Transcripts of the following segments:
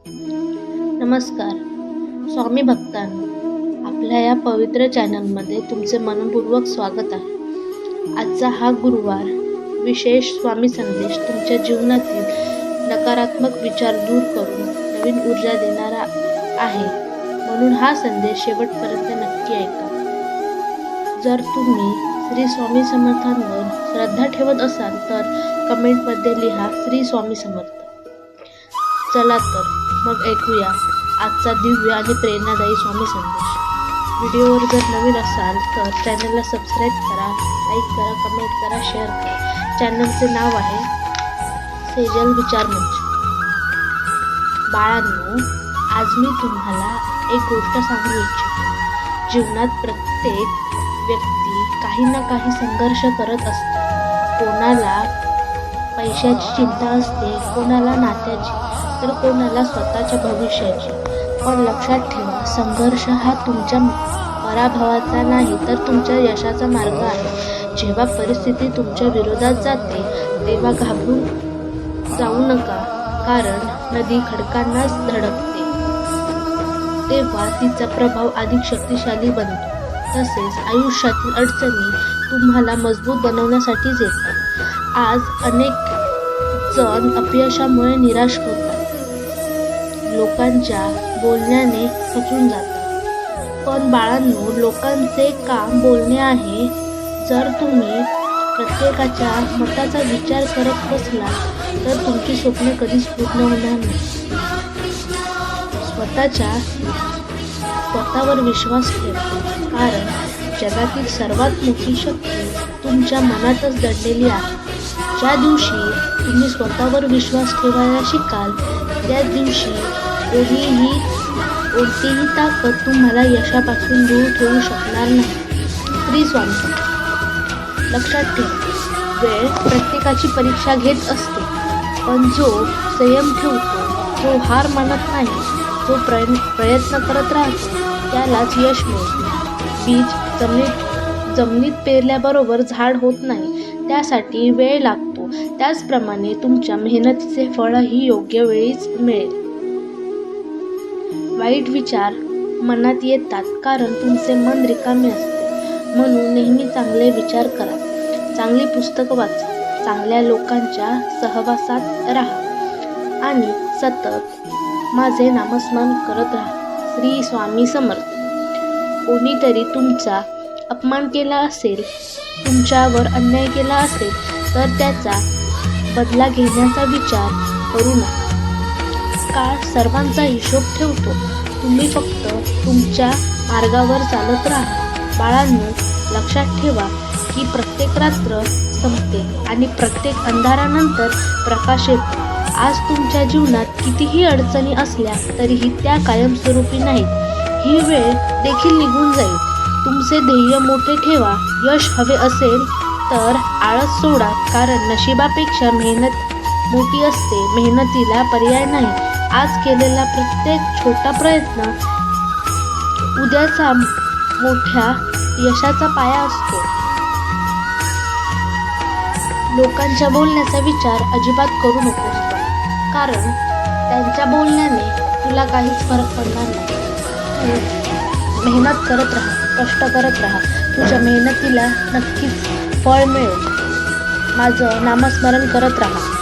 नमस्कार स्वामी भक्तांनो, आपल्या या पवित्र चॅनलमध्ये तुमचे मनपूर्वक स्वागत आहे. आजचा हा गुरुवार विशेष स्वामी संदेश तुमच्या जीवनातील नकारात्मक विचार दूर करून नवीन ऊर्जा देणारा आहे, म्हणून हा संदेश शेवटपर्यंत नक्की ऐका. जर तुम्ही श्री स्वामी समर्थांवर श्रद्धा ठेवत असाल तर कमेंटमध्ये लिहा श्री स्वामी समर्थ. चला तर मग ऐकूया आजचा दिव्य आणि प्रेरणादायी स्वामी संदेश. व्हिडिओवर जर नवीन असाल तर चॅनलला सबस्क्राईब करा, लाईक करा, कमेंट करा, शेअर करा. चॅनलचे नाव आहे सेजल विचार मंच. बाळांनो, आज मी तुम्हाला एक गोष्ट सांगू इच्छितो. जीवनात प्रत्येक व्यक्ती काही ना काही संघर्ष करत असते. कोणाला पैशाची चिंता असते, कोणाला नात्याची, तर कोणाला स्वतःच्या भविष्याची. पण लक्षात ठेवा, संघर्ष हा तुमच्या पराभवाचा नाही तर तुमच्या यशाचा मार्ग आहे. जेव्हा परिस्थिती तुमच्या विरोधात जाते तेव्हा घाबरून जाऊ नका, कारण नदी खडकांनाच धडकते तेव्हा तिचा प्रभाव अधिक शक्तिशाली बनतो. तसेच आयुष्यातील अडचणी तुम्हाला मजबूत बनवण्यासाठीच येतात. आज अनेक जण अपयशामुळे निराश होतात, लोकांच्या बोलण्याने खचून जातात. पण बाळांनो, लोकांचे काम बोलणे आहे. जर तुम्ही प्रत्येकाच्या मताचा विचार करत बसला तर तुमची स्वप्ने कधीच पूर्ण होणार नाही. स्वतःवर विश्वास ठेवा, कारण जगातील सर्वात मोठी शक्ती तुमच्या मनातच दडलेली आहे. ज्या दिवशी तुम्ही स्वतःवर विश्वास ठेवायला शिकाल त्या दिवशी कोणतीही ताकद तुम्हाला यशापासून दूर ठेवू शकणार नाही. श्री स्वामी. लक्षात ठेवा, वेळ प्रत्येकाची परीक्षा घेत असते, पण जो संयम ठेवतो, जो हार मानत नाही, जो प्रयत्न करत राहतो त्यालाच यश मिळते. बीज जमिनीत पेरल्याबरोबर झाड होत नाही, त्यासाठी वेळ लागतो. त्याचप्रमाणे तुमच्या मेहनतीचे फळही योग्य वेळीच मिळेल. वाईट विचार मनात येतात कारण तुमचे मन रिकामे असते. म्हणून नेहमी चांगले विचार करा, चांगली पुस्तकं वाचा, चांगल्या लोकांच्या सहवासात राहा आणि सतत माझे नामस्मरण करत राहा. श्री स्वामी समर्थ. कोणीतरी तुमचा अपमान केला असेल, तुमच्यावर अन्याय केला असेल तर त्याचा बदला घेण्याचा विचार करू नका. काळ सर्वांचा हिशोब ठेवतो. तुम्ही फक्त तुमच्या मार्गावर चालत राहा. बाळांनो, लक्षात ठेवा की प्रत्येक रात्र संपते आणि प्रत्येक अंधारानंतर प्रकाश येतो. आज तुमच्या जीवनात कितीही अडचणी असल्या तरीही त्या कायमस्वरूपी नाहीत. ही वेळ देखील निघून जाईल. तुमचे ध्येय मोठे ठेवा. यश हवे असेल तर आळस सोडा, कारण नशिबापेक्षा मेहनत मोठी असते. मेहनतीला पर्याय नाही. आज केलेला प्रत्येक छोटा प्रयत्न उद्याचा मोठ्या यशाचा पाया असतो. लोकांच्या बोलण्याचा विचार अजिबात करू नकोस, कारण त्यांच्या बोलण्याने तुला काहीच फरक पडणार नाही. तू मेहनत करत राहा, कष्ट करत राहा. तुझ्या मेहनतीला नक्कीच फळ मिळेल. माझं नामस्मरण करत राहा.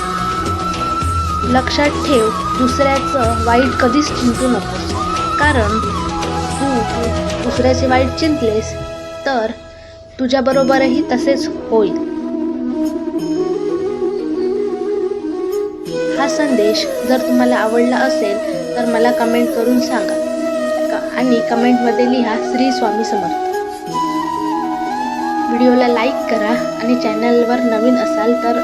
लक्षात ठेव, दुसऱ्याचं वाईट कधीच चिंतू नकोस, कारण तू दुसऱ्याचे वाईट चिंतलेस तर तुझ्याबरोबरही तसेच होईल. हा संदेश जर तुम्हाला आवडला असेल तर मला कमेंट करून सांगा आणि कमेंटमध्ये लिहा श्री स्वामी समर्थ. व्हिडिओला लाईक करा आणि चॅनलवर नवीन असाल तर